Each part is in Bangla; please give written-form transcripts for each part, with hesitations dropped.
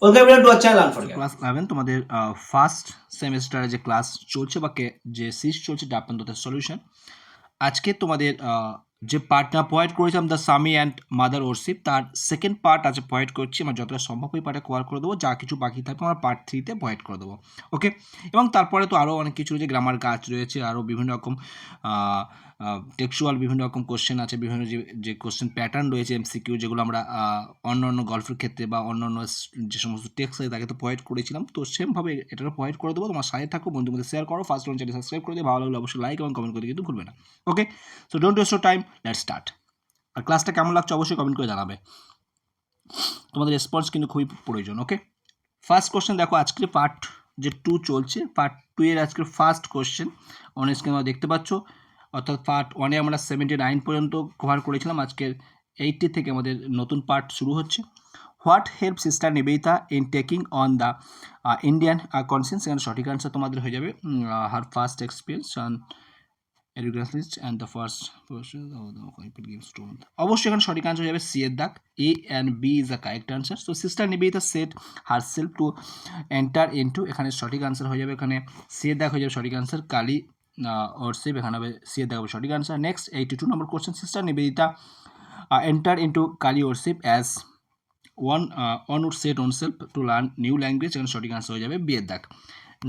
Welcome everyone to our channel Unforgettable. Class 11 তোমাদের ফার্স্ট সেমিস্টারে যে ক্লাস চলছে বা যে সিরিজ চলছে ডাপান্ততের সলিউশন। আজকে তোমাদের যে পার্টটা প্রোভাইড করেছিলাম the Swami and mother worship, তার সেকেন্ড পার্ট আজ প্রোভাইড করছি। আমরা যতটা সম্ভব ওই পার্টে কভার করে দেবো, যা কিছু বাকি থাকবে আমরা পার্ট 3-তে প্রোভাইড করে দেবো। ওকে, এবং তারপরে তো আরও অনেক কিছু রয়েছে, গ্রামার কাজ রয়েছে, আরও বিভিন্ন রকম টেক্সচুয়াল বিভিন্ন রকম কোশ্চেন আছে, বিভিন্ন যে কোশ্চেন প্যাটার্ন রয়েছে এমসিকিউ, যেগুলো আমরা অন্য অন্য গল্পের ক্ষেত্রে বা অন্য অন্য যে সমস্ত টেক্সট আছে তাকে তো প্রোভাইড করেছিলাম। তো সেমভাবে এটাও প্রোভাইড করে দেবো। তোমার সাথে থাকো, বন্ধুদের মধ্যে শেয়ার করো, ফার্স্ট চ্যানেল সাবস্ক্রাইব করে দিয়ে ভালো লাগলে অবশ্যই লাইক এবং কমেন্ট করতে কিন্তু ভুলবে না। Okay, so don't waste your time, let's start. আর ক্লাসটা কেমন লাগছে অবশ্যই কমেন্ট করে জানাবে, তোমাদের রেসপন্স কিন্তু খুবই প্রয়োজন। ওকে, ফার্স্ট কোশ্চেন দেখো, আজকের পার্ট যে 2 চলছে, পার্ট 2 এর আজকের ফার্স্ট কোশ্চেন অন স্ক্রিনে তোমরা দেখতে পাচ্ছ। অর্থাৎ পার্ট 1-এ আমরা 79 পর্যন্ত কভার করেছিলাম, আজকের 80 থেকে আমাদের নতুন পার্ট শুরু হচ্ছে। What help sister Nivedita in taking on the Indian conscience? এখানে সঠিক আনসার তোমাদের হয়ে যাবে her first experience and the first অবশ্যই এখানে সঠিক আনসার হয়ে যাবে সি এর দাগ। A and B is the correct answer. So sister Nivedita set herself to enter into, এখানে সঠিক আনসার হয়ে যাবে, এখানে সি এর দাগ হয়ে যাবে সঠিক আনসার। কালী ওরশিপ, এখানে হবে সি এর দাগ হবে সঠিক answer. Next 82 number question, sister Nivedita enter into Kali worship as one would set oneself to learn new language, এখানে সঠিক আনসার হয়ে যাবে বি এর দাগ।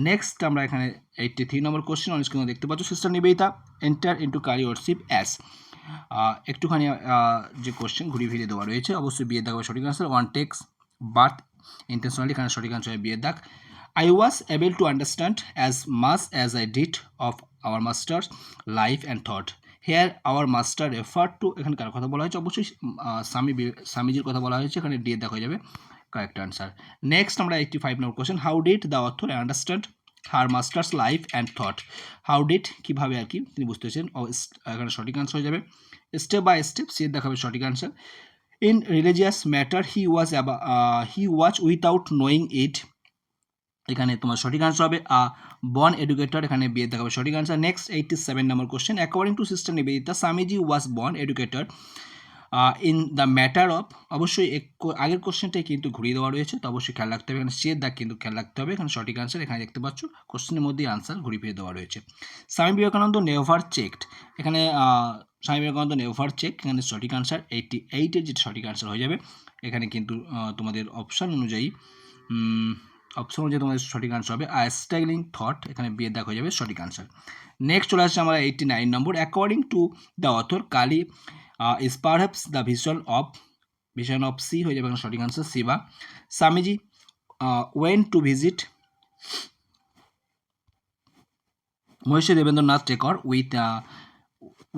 নেক্সট আমরা এখানে 83 নম্বর কোশ্চেন অন স্ক্রিনে দেখতে পাচ্ছ, sister Nivedita enter into Kali worship as, একটুখানি যে কোশ্চেন ঘুরিয়ে ফিরিয়ে দেওয়া রয়েছে, অবশ্যই বিয়ের দাগ হবে সঠিক answer. One takes birth intentionally, এখানে সঠিক আনসার হবে বিয়ের দাগ। I was able to understand as much as I did of our masters life and thought. Here our master refer to, এখানে কার কথা বলা হয়েছে? অবশ্যই স্বামীজির কথা বলা হয়েছে, এখানে ডি দেখা হয়ে যাবে কারেক্ট আনসার। নেক্সট আমরা 85 number question, how did the author understand her master's life and thought? How did কীভাবে আর কি তিনি বুঝতে পেরেছেন, এখানে সঠিক আনসার হয়ে যাবে স্টেপ বাই স্টেপ, সি দেখাবে সঠিক answer. In religious matter he was without knowing it, এখানে তোমার সঠিক আনসার হবে বর্ন এডুকেটর, এখানে বিয়ে দেখাবে সঠিক answer. Next 87 number question, according to sister Nivedita Swamiji was born educator in the matter of, অবশ্যই আগের কোশ্চেনটাই কিন্তু ঘুরিয়ে দেওয়া রয়েছে, তো অবশ্যই খেয়াল রাখতে হবে, এখানে সে দাগ কিন্তু খেয়াল রাখতে হবে, এখানে সঠিক আনসার এখানে দেখতে পাচ্ছ কোশ্চেনের মধ্যেই আনসার ঘুরিয়ে ফিরে দেওয়া রয়েছে। স্বামী বিবেকানন্দ নেভার চেকড, এখানে স্বামী বিবেকানন্দ নেভার চেক, এখানে সঠিক আনসার 88-এর যেটা সঠিক আনসার হয়ে যাবে। এখানে কিন্তু তোমাদের অপশান অনুযায়ী তোমাদের সঠিক আনসার হবে স্ট্রাগলিং থট, এখানে বিয়ের দাগ হয়ে যাবে সঠিক আনসার। নেক্সট চলে আসছে আমরা 89 number, according to the author Kali is perhaps the vision of C হয়ে যাবে সঠিক answer Shiva. Swamiji went to visit Maharshi Debendranath Tagore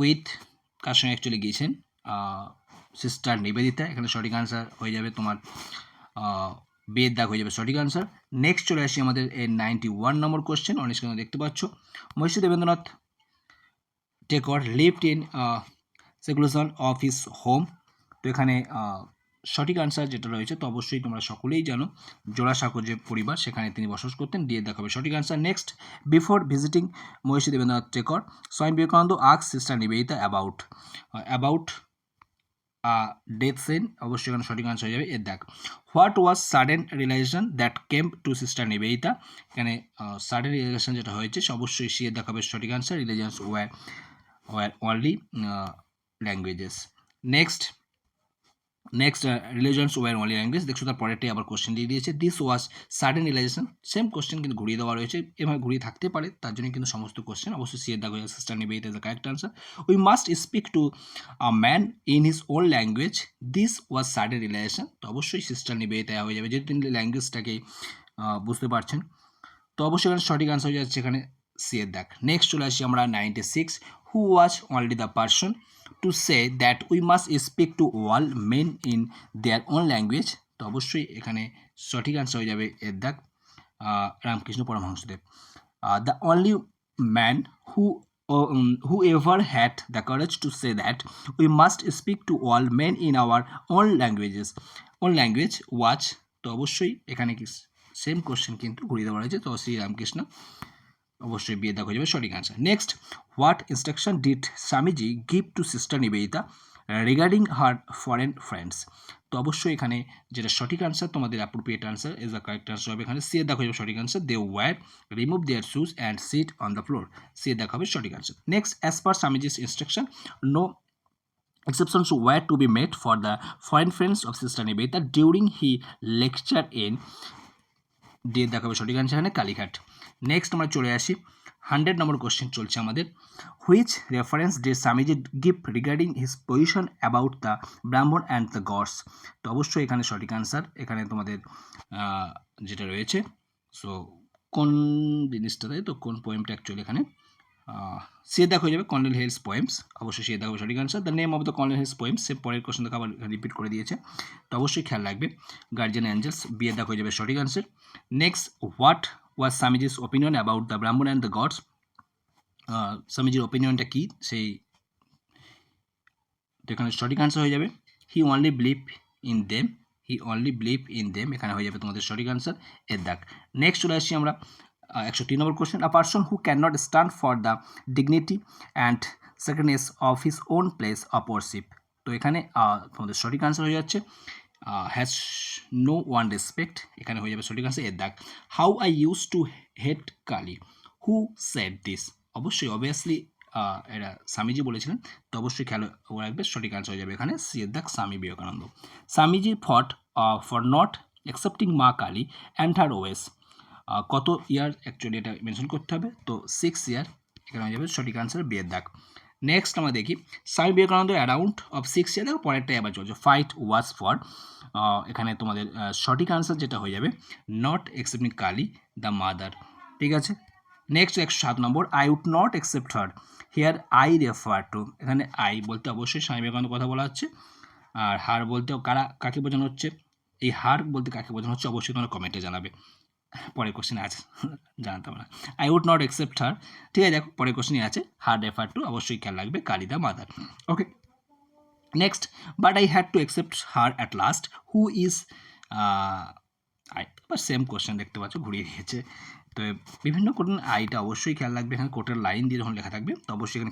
with কার সঙ্গে অ্যাকচুয়ালি গিয়েছেন? সিস্টার নিবেদিতা, এখানে সঠিক আনসার হয়ে যাবে তোমার বেদ দাগ হয়ে যাবে সঠিক আনসার। নেক্সট চলে আসি আমাদের 91 নম্বর কোশ্চেন, অনেক স্ক্রিনে দেখতে পাচ্ছ, Maharshi Debendranath Tagore lived in seclusion of his home, তো এখানে সঠিক আনসার যেটা রয়েছে, তো অবশ্যই তোমরা সকলেই জানো জোড়াসাঁকো যে পরিবার সেখানে তিনি বসবাস করতেন, দিয়ে দেখাবে সঠিক answer. Next, before visiting Maharshi Debendranath Tagore Swami Vivekananda ask sister Nivedita about death scene, অবশ্যই এখানে সঠিক আনসার হয়ে যাবে এর দাগ। What was sudden realization that came to sister Nivedita, এখানে সাডেন রিয়েলাইজেশন যেটা হয়েছে অবশ্যই সি এর দেখাবে সঠিক answer. Religions were only languages. Next religions were only language, দেখছো তার পরেরটাই আবার কোশ্চেন দিয়ে দিয়েছে, this was sudden realization, same question কিন্তু ঘুরিয়ে দেওয়া রয়েছে, এভাবে ঘুরিয়ে থাকতে পারে, তার জন্য কিন্তু সমস্ত কোশ্চেন অবশ্যই সি এর দাগ হয়ে sister Nivedita is the correct answer. We must speak to a man in his own language, this was sudden realization, তো অবশ্যই সিস্টার নিবেদিতা হয়ে যাবে, যেহেতু তিনি ল্যাঙ্গুয়েজটাকেই বুঝতে পারছেন, তো অবশ্যই এখানে সঠিক আনসার হয়ে যাচ্ছে এখানে সি এর দাগ। নেক্সট চলে আসি আমরা 96, who was only the person to say that we must speak to all men in their own language, তো অবশ্যই এখানে সঠিক আনসার হয়ে যাবে এর দাগ Ramakrishna Paramahansadev. The only man who ever had the courage to say that we must speak to all men in our own language was, তো অবশ্যই এখানে কি সেম কোশ্চেন কিন্তু ঘুরিয়ে দেওয়া হয়েছে, তো শ্রী রামকৃষ্ণ অবশ্যই বিয়ে দেখা হয়ে যাবে সঠিক answer. Next, what instruction did Swamiji give to sister Nivedita regarding her foreign friends. তো অবশ্যই এখানে যেটা সঠিক আনসার, তোমাদের appropriate answer is the correct answer হবে এখানে সি এর দেখা যাবে সঠিক answer. They were remove their shoes and sit on the floor. C এর দেখা হবে সঠিক answer. Next, as per Swamiji's instruction, no exceptions were to be made for the foreign friends of Sister Nivedita during he lecture in D দেখাবে সঠিক আনসার এখানে কালীঘাট। নেক্সট আমরা চলে আসি 100 নম্বর কোশ্চেন চলছে আমাদের। Which reference day Swamiji give regarding his position about the Brahmin and the gods. তো অবশ্যই এখানে সঠিক আনসার এখানে তোমাদের যেটা রয়েছে, সো কোন জিনিসটা তাই তো কোন পোয়েমটা অ্যাকচুয়ালি এখানে সে দেখা হয়ে যাবে কর্নেল হেলস পোয়েমস। অবশ্যই সে দেখা সঠিক answer. The name of the colonel Hale's poems, সে পরের কোশ্চেন দেখা আবার রিপিট করে দিয়েছে, তো অবশ্যই খেয়াল রাখবে। গার্জিয়ান অ্যাঞ্জেলস, বিয়ে দেখা হয়ে যাবে সঠিক answer. Next, what was Swamiji's opinion about the Brahmin and the gods. স্বামীজির ওপিনিয়নটা কী, সেই এখানে সঠিক আনসার হয়ে যাবে he only believe in them, he only believe in them, এখানে হয়ে যাবে তোমাদের সঠিক আনসার এর দাগ। নেক্সট চলে আসছি আমরা 103 number question. A person who can not stand for the dignity and secondness of his own place of worship. তো এখানে তোমাদের সঠিক আনসার হয়ে যাচ্ছে হ্যাজ নো ওয়ান রেসপেক্ট, এখানে হয়ে যাবে সঠিক আনসার এর দাগ। How I use to hate Kali, who said this. অবশ্যই অবভিয়াসলি এটা স্বামীজি বলেছিলেন, তো অবশ্যই খেয়াল রাখবে সঠিক আনসার হয়ে যাবে এখানে সি এর দাগ Swami Vivekananda. Swamiji fought for not accepting মা কালী অ্যান্ড হার ওয়েস। কত ইয়ার অ্যাকচুয়ালি এটা মেনশন করতে হবে, তো 6 ইয়ার, এখানে হয়ে যাবে সঠিক আনসার বিয়ের দাগ। নেক্সট আমরা দেখি স্বামী বিবেকানন্দ অ্যারাউন্ড অফ 6 ইয়ার, দেখো পরেরটাই আবার চলছে ফাইট ওয়াজ ফর, এখানে তোমাদের সঠিক আনসার যেটা হয়ে যাবে not accepting Kali the mother, ঠিক আছে। Next 107 number, I would not accept her, here I refer to, এখানে আই বলতে অবশ্যই স্বামী বিবেকানন্দ কথা বলা হচ্ছে, আর হার বলতেও কাকে বোঝানো হচ্ছে, এই হার বলতে কাকে বোঝানো হচ্ছে অবশ্যই তোমরা কমেন্টে জানাবে। পরের কোশ্চেনে আছে জানতাম না, আই উড নট অ্যাকসেপ্ট হার, ঠিক আছে। দেখো পরের কোশ্চেনে আছে হার রেফার টু, অবশ্যই খেয়াল রাখবে Kali the mother, okay. Next, but I had to accept her at last, who is I, আবার সেম কোশ্চেন দেখতে পাচ্ছ ঘুরিয়ে দিয়েছে, তো বিভিন্ন কোন আইটা অবশ্যই খেয়াল রাখবে, এখানে কোটের লাইন দিয়ে যখন লেখা থাকবে তো অবশ্যই এখানে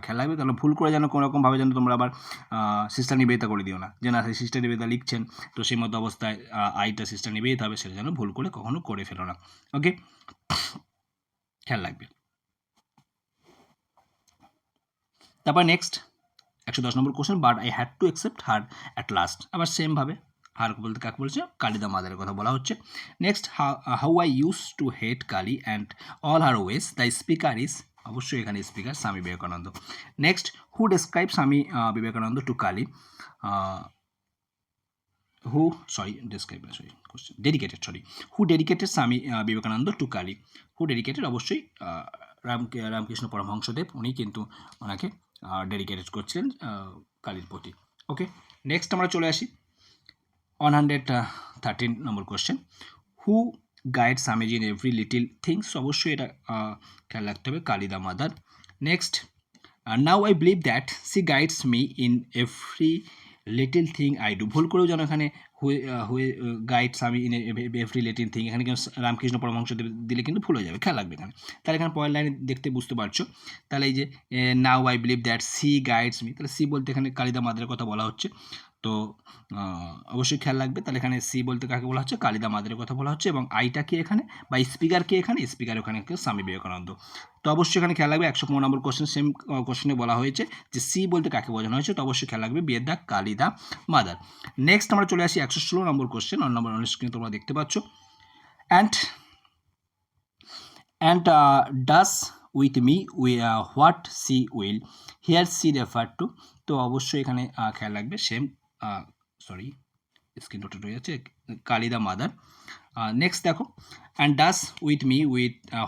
খেয়াল রাখবে, তাহলে ভুল করে যেন কোনোরকমভাবে যেন তোমরা আবার সিস্টার নিবেদিতা করে দিও না, যে না সেই সিস্টার নিবেদিতা লিখছেন তো সেই মতো অবস্থায় আইটা সিস্টার নিবেদিতা হবে, সেটা যেন ভুল করে কখনো করে ফেলো না, ওকে, খেয়াল রাখবে। তারপর next 110 number question, but I had to accept her at last, আবার সেমভাবে হার বলতে কাকে বলছে কালী দ্য মাদারের কথা বলা হচ্ছে। Next, how I use to hate Kali and all her ways, the speaker is, অবশ্যই এখানে speaker Swami Vivekananda. Next, who describe Swami Vivekananda to Kali, who sorry describe sorry question dedicated, sorry who dedicated Swami Vivekananda to Kali, who dedicated অবশ্যই রামকৃষ্ণ পরমহংসদেব, উনি কিন্তু ওনাকে ডেডিকেটেড করছিলেন কালীর প্রতি, ওকে। নেক্সট আমরা চলে আসি 113 number question, who guide Swamiji in every little things, অবশ্যই এটা খেয়াল রাখতে হবে Kali the mother. Next, now I believe that she guides me in every little thing I do, ভুল করেও যেন এখানে who guide Swami in every little thing, এখানে কিন্তু রামকৃষ্ণ পরমহংস দিলে কিন্তু ভুল হয়ে যাবে, খেয়াল রাখবে এখানে। তাহলে এখানে পরের লাইনে দেখতে বুঝতে পারছো, তাহলে এই যে now I believe that she guides me, তাহলে সি বলতে এখানে কালী দ্য মাদারের কথা বলা হচ্ছে, তো অবশ্যই খেয়াল রাখবে, তাহলে এখানে সি বলতে কাকে বলা হচ্ছে কালী দ্য মাদারের কথা বলা হচ্ছে, এবং আইটা কি এখানে বা স্পিকার কে এখানে, স্পিকার ওখানে স্বামী বিবেকানন্দ, তো অবশ্যই এখানে খেয়াল রাখবে। 115 নম্বর কোশ্চেন, সেম কোশ্চেনে বলা হয়েছে যে সি বলতে কাকে বোঝানো হয়েছে, তো অবশ্যই খেয়াল রাখবে বিয়ের দাগ কালী দ্য মাদার। নেক্সট আমরা চলে আসি 116 নম্বর কোশ্চেন, নম্বর স্ক্রিনে তোমরা দেখতে পাচ্ছ, and does with me what she will, here she refer to, তো অবশ্যই এখানে খেয়াল রাখবে সেম, সরি স্ক্রিন রোটেট হয়ে যাচ্ছে, কালী দ্য মাদার। নেক্সট দেখো, and does with me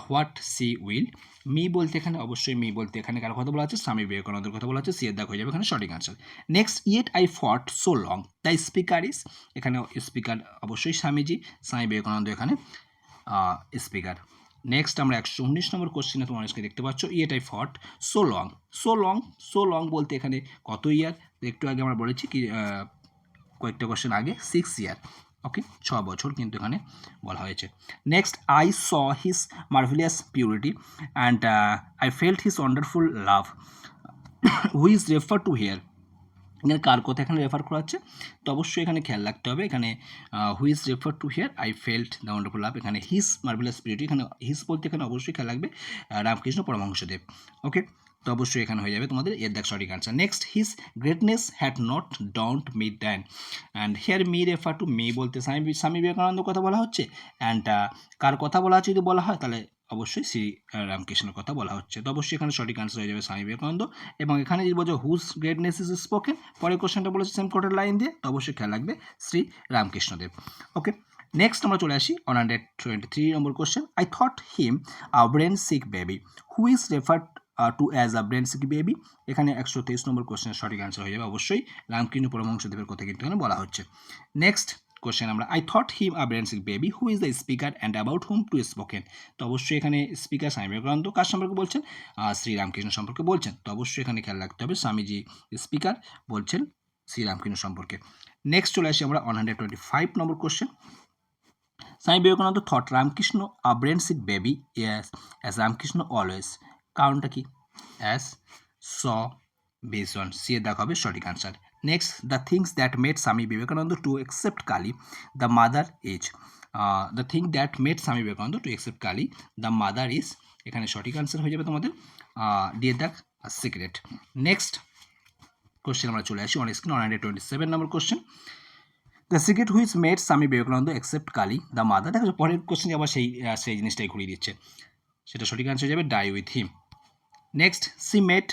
what she will, me বলতে এখানে অবশ্যই মি বলতে এখানে কার কথা বলা আছে, স্বামী বিবেকানন্দের কথা বলা আছে, সি এর দাগ হয়ে যাবে এখানে সঠিক আনসার। নেক্সট, ইয়েট আই ফট so long, the speaker is, এখানে স্পিকার অবশ্যই স্বামীজি, স্বামী বিবেকানন্দ এখানে স্পিকার। নেক্সট আমরা 119 নম্বর কোশ্চেনে তোমার আজকে দেখতে পাচ্ছ, ইয়েট আই ফট সো লং, সো লং বলতে এখানে কত ইয়ার, একটু আগে আমরা বলেছি কি কয়েকটা কোশ্চেন আগে 6 ইয়ার, ওকে 6 বছর কিন্তু এখানে বলা হয়েছে। Next, I saw his marvellous purity and I felt his wonderful love, who's refer to here, এখানে কার কথা এখানে রেফার করা হচ্ছে, তো অবশ্যই এখানে খেয়াল রাখতে হবে, এখানে who is refer to here I felt the wonderful love, এখানে হিস মার্ভেলাস বিউটি, এখানে হিস বলতে এখানে অবশ্যই খেয়াল রাখবে রামকৃষ্ণ পরমহংসদেব। ওকে, তো অবশ্যই এখানে হয়ে যাবে তোমাদের এর দেখ সঠিক answer. Next, his greatness had not daunt me then, and here me refer to me বলতে স্বামী বিবেকানন্দ কথা বলা হচ্ছে, অ্যান্ড কার কথা বলা হচ্ছে যদি বলা হয় তাহলে অবশ্যই শ্রী রামকৃষ্ণের কথা বলা হচ্ছে, তো অবশ্যই এখানে সঠিক আনসার হয়ে যাবে স্বামী বিবেকানন্দ। এবং এখানে যদি বলছো হুজ গ্রেটনেস ইজ স্পোকেন, পরের কোশ্চেনটা বলেছে সেম কোটের লাইন দিয়ে, তো অবশ্যই খেয়াল রাখবে শ্রী রামকৃষ্ণদেব। ওকে, নেক্সট আমরা চলে আসি 123 number question, I thought him a brain sick baby, who is referred to as a brain sick baby, এখানে 123 নম্বর কোশ্চেনের সঠিক আনসার হয়ে যাবে অবশ্যই রামকৃষ্ণ পরমহংসদেবের কথা কিন্তু এখানে বলা হচ্ছে। নেক্সট কোশ্চেন আমরা, I thought him a brain sick baby, who is the speaker and about whom to spoken, তো অবশ্যই এখানে স্পিকার স্বামী বিবেকানন্দ কার সম্পর্কে বলছেন, শ্রীরামকৃষ্ণ সম্পর্কে বলছেন, তো অবশ্যই এখানে খেয়াল রাখতে হবে স্বামীজি স্পিকার বলছেন শ্রীরামকৃষ্ণ সম্পর্কে। নেক্সট চলে আসি আমরা 125 number question, Swami Vivekananda thought Ramakrishna a brain sick baby as Ramakrishna always, কারণটা কি, as saw based on C এর দেখা হবে সঠিক answer. Next, the things that made Swami Vivekananda to accept Kali the mother is, the thing that made Swami Vivekananda to accept Kali the mother is, এখানে সঠিক আনসার হয়ে যাবে তোমাদের ডি এর দাগ সিক্রেট। নেক্সট কোশ্চেন আমরা চলে আসি on screen 127 number question, the secret which made Swami Vivekananda accept Kali the mother, দেখো পরের কোশ্চেন আবার সেই জিনিসটাই ঘুরিয়ে দিচ্ছে, সেটা সঠিক আনসার হয়ে যাবে die with him. Next, she made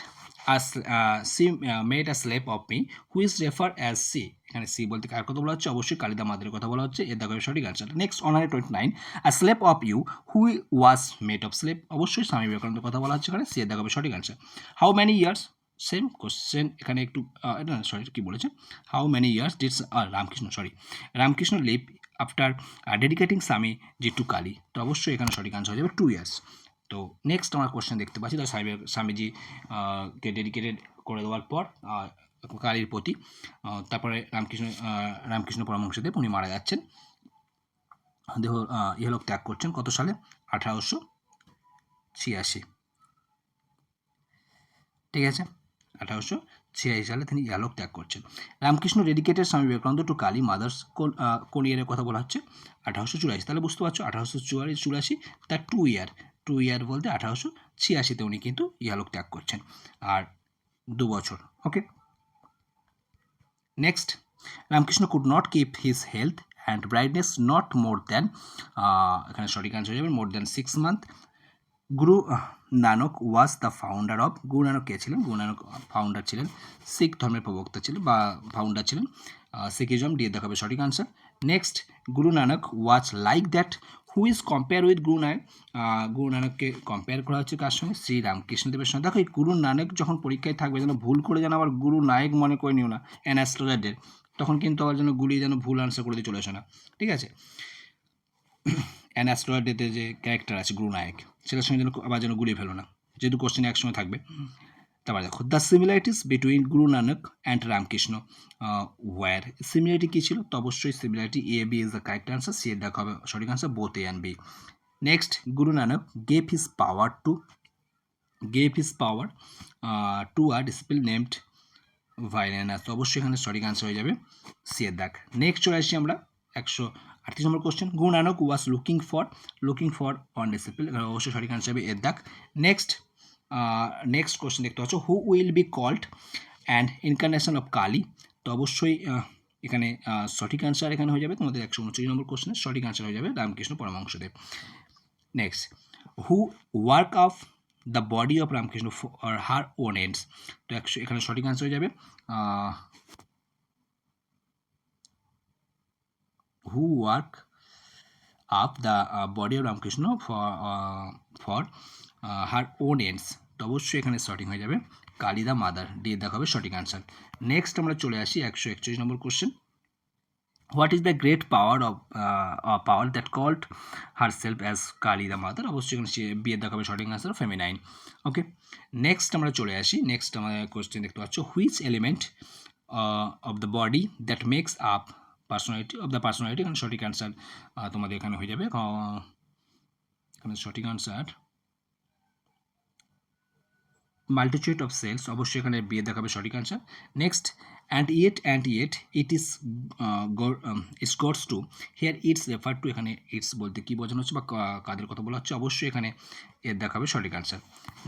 made a slave of me, which refer as she, এখানে সি বলতে কার কথা বলা হচ্ছে, অবশ্যই কালিদা মাদারের কথা বলা হচ্ছে, এর দেখো সঠিক answer. Next 129, a slave of you who was made of slave, অবশ্যই স্বামী বিবেকানন্দের কথা বলা হচ্ছে এখানে, সি এর দেখো সঠিক answer. How many years, same question এখানে একটু এটা সরি কী বলেছে, how many years did Ramakrishna live after dedicating Swami ji two Kali, তো অবশ্যই এখানে সঠিক আনসার হয়ে যাবে 2 ইয়ার্স। তো নেক্সট আমরা কোশ্চেন দেখতে পাচ্ছি, তার স্বামীজি কে ডেডিকেটেড করে দেওয়ার পর কালীর প্রতি, তারপরে রামকৃষ্ণ পরমহংসদেব উনি মারা যাচ্ছেন, দেহ ইহলোক ত্যাগ করছেন কত সালে, 1886, ঠিক আছে, 1886 সালে তিনি ইহলোক ত্যাগ করছেন। Ramakrishna dedicated Swami Vivekananda to Kali mother's, কোন ইয়ারের কথা বলা হচ্ছে, 1884, তাহলে বুঝতে পারছো 1884 তার 2 ইয়ার বলতে 1886 উনি কিন্তু ইহলোক ত্যাগ করছেন, আর 2 বছর। Okay, next, Ramakrishna could not keep his health and brightness not more than, এখানে সঠিক আনসার হয়ে যাবে more than 6 month, Guru Nanak was the founder of, Guru Nanak কে ছিলেন, গুরু নানক ফাউন্ডার ছিলেন, শিখ ধর্মের প্রবক্তা ছিলেন বা ফাউন্ডার ছিলেন শিখিজম, দিয়ে দেখাবে সঠিক answer. Next, Guru Nanak was like that, who is compare with Guru Nanak, Guru নানককে compare করা হচ্ছে কার সঙ্গে, শ্রী রামকৃষ্ণদেবের সঙ্গে। দেখো এই গুরু নানক যখন পরীক্ষায় থাকবে যেন ভুল করে যেন আবার গুরু নায়ক মনে করে নিও না অ্যানাস্ট্রোলারদের, তখন কিন্তু আবার যেন গুলি যেন ভুল আনসার করে দিয়ে চলে আসে না, ঠিক আছে। অ্যানাস্ট্রয়েডেতে যে ক্যারেক্টার আছে গুরু নায়ক, সেটার সঙ্গে যেন আবার যেন গুলিয়ে ফেলো না, যেহেতু কোশ্চেন একসঙ্গে থাকবে। তারপর দেখো, the similarities between Guru Nanak and Ramakrishna were, similarity কী ছিল, তো অবশ্যই similarity A B is the correct answer, C এর দেখা হবে সঠিক answer both A and B. Next, Guru Nanak gave his power to a disciple named Bhai Lehna, তো অবশ্যই এখানে সঠিক আনসার হয়ে যাবে সি এর দাগ। নেক্সট চলে আসি আমরা 138 নম্বর question, Guru Nanak was looking for on disciple, অবশ্যই সঠিক আনসার হবে এর দাগ। নেক্সট কোশ্চেন দেখতে পাচ্ছ, who will be called and incarnation of Kali, তো অবশ্যই এখানে সঠিক আনসার এখানে হয়ে যাবে তোমাদের 129 নম্বর কোশ্চেনের সঠিক আনসার হয়ে যাবে Ramakrishna Paramahansadev. Next, who work of the body of Ramakrishna for her own ends, তো এখানে সঠিক আনসার হয়ে যাবে who work up the body of Ramakrishna for her own ends, তো অবশ্যই এখানে সঠিক হয়ে যাবে কালী দা মাদার, দিয়ে দেখা হবে সঠিক আনসার। নেক্সট আমরা চলে আসি 141 number question, what is the great power that called herself as Kali the mother, অবশ্যই এখানে বিয়ে দেখাবে সঠিক আনসার ফেমিনাইন। ওকে, নেক্সট আমরা চলে আসি, নেক্সট আমাদের কোশ্চেন দেখতে পাচ্ছ, which element of the body that makes up personality, এখানে সঠিক আনসার তোমাদের এখানে হয়ে যাবে, এখানে সঠিক আনসার মাল্টিটিউড অফ সেলস, অবশ্যই এখানে বি এর দেখাবে সঠিক answer. Next, and yet it is it's goats to, here it's refer to, এখানে ইটস বলতে কী বোঝানো হচ্ছে বা কাদের কথা বলা হচ্ছে, অবশ্যই এখানে এর দেখাবে সঠিক আনসার।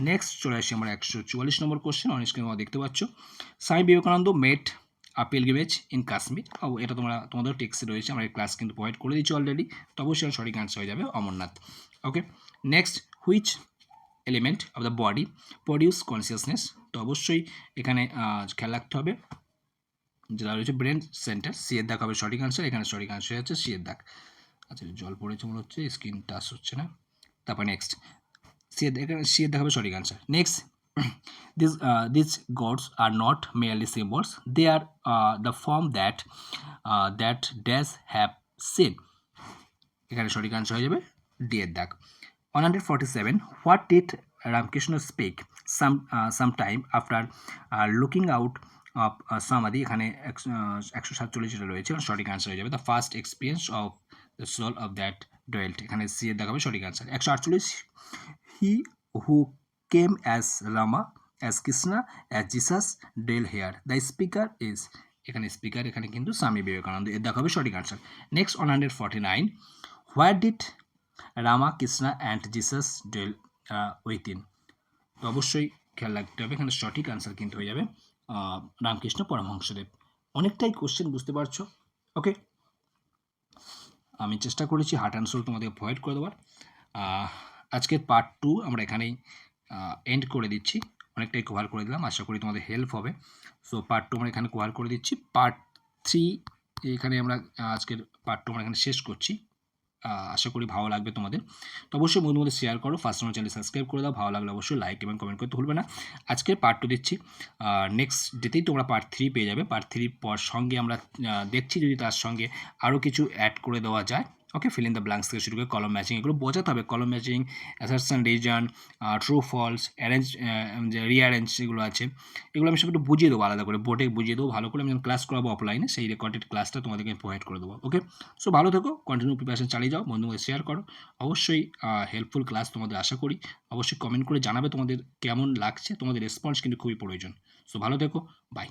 নেক্সট চলে আসি আমরা 144 নম্বর কোশ্চেন, অনেক স্ক্রিনে তোমরা দেখতে পাচ্ছ, স্বামী বিবেকানন্দ মেট পিলগ্রিমেজ ইন কাশ্মীর। এটা তোমাদের টেক্সটে রয়েছে, আমরা এই ক্লাস কিন্তু প্রোভাইড করে দিচ্ছি অলরেডি, তো অবশ্যই সঠিক আনসার হয়ে যাবে Amarnath. Okay, next, which element of the body produce consciousness, তো অবশ্যই এখানে খেয়াল রাখতে হবে যেটা রয়েছে ব্রেন সেন্টার, সি এর দাগ হবে সঠিক আনসার, এখানে সঠিক আনসার হচ্ছে সি এর দাগ। আচ্ছা, জল পড়েছে মনে হচ্ছে, স্ক্রিন টাচ হচ্ছে না। তারপর নেক্সট, সি এর দেখাবে সঠিক answer. Next, these gods are not merely symbols, they are the form that dash have seen, এখানে সঠিক আনসার হয়ে যাবে ডি এর দাগ। 147, what did Ramakrishna speak sometime after looking out of samadhi, এখানে 147 যেটা রয়েছে সঠিক আনসার হয়ে যাবে the first experience of the soul of that dwelt, এখানে সি এর দেখাবে সঠিক answer. 148, he who came as Rama as Krishna as Jesus dwell here, the speaker is, এখানে স্পিকার এখানে কিন্তু স্বামী বিবেকানন্দ, এর দেখাবে সঠিক answer. Next 149, where did Rama Krishna and Jesus dwell within, তো অবশ্যই খেয়াল রাখতে হবে এখানে সঠিক আনসার কিন্তু হয়ে যাবে রামকৃষ্ণ পরমহংসদেব। অনেকটাই কোশ্চেন বুঝতে পারছো। ওকে, আমি চেষ্টা করেছি হার্ট অ্যান্ড সোল তোমাদের প্রোভাইড করে দেওয়ার। আজকের পার্ট 2 আমরা এখানেই এন্ড করে দিচ্ছি, অনেকটাই কভার করে দিলাম, আশা করি তোমাদের হেল্প হবে। সো পার্ট 2 আমরা এখানে কভার করে দিচ্ছি, পার্ট 3 এখানে আমরা আজকের পার্ট 2 আমরা এখানে শেষ করছি। আশা করি ভালো লাগবে তোমাদের, তো অবশ্যই বন্ধুদের মধ্যে শেয়ার করো, ফার্স্ট আমার চ্যানেল সাবস্ক্রাইব করে দাও, ভালো লাগলে অবশ্যই লাইক এবং কমেন্ট করতে ভুলবে না। আজকের পার্ট 2 দিচ্ছি, নেক্সট ডেতেই তোমরা পার্ট 3 পেয়ে যাবে। পার্ট 3 পর সঙ্গে আমরা দেখছি যদি তার সঙ্গে আরও কিছু অ্যাড করে দেওয়া যায়। Okay, fill in the blanks থেকে শুরু করে কলম ম্যাচিং, এগুলো বোঝাতে হবে, column matching, assertion, reason, true false, arrange, যে রিঅ্যারেঞ্জ যেগুলো আছে, এগুলো আমি সব একটু বুঝিয়ে দেবো, আলাদা করে বোর্ডে বুঝিয়ে দেবো ভালো করে, আমি যখন ক্লাস করাবো অফলাইনে সেই রেকর্ডেড ক্লাসটা তোমাদেরকে প্রোভাইড করে দেবো। ওকে, সো ভালো থেকো, কন্টিনিউ প্রিপারেশন চালিয়ে যাও, বন্ধুদের শেয়ার করো, অবশ্যই হেল্পফুল ক্লাস তোমাদের আশা করি। অবশ্যই কমেন্ট করে জানাবে তোমাদের কেমন লাগছে, তোমাদের রেসপন্স কিন্তু খুবই প্রয়োজন। সো ভালো থেকো, বাই।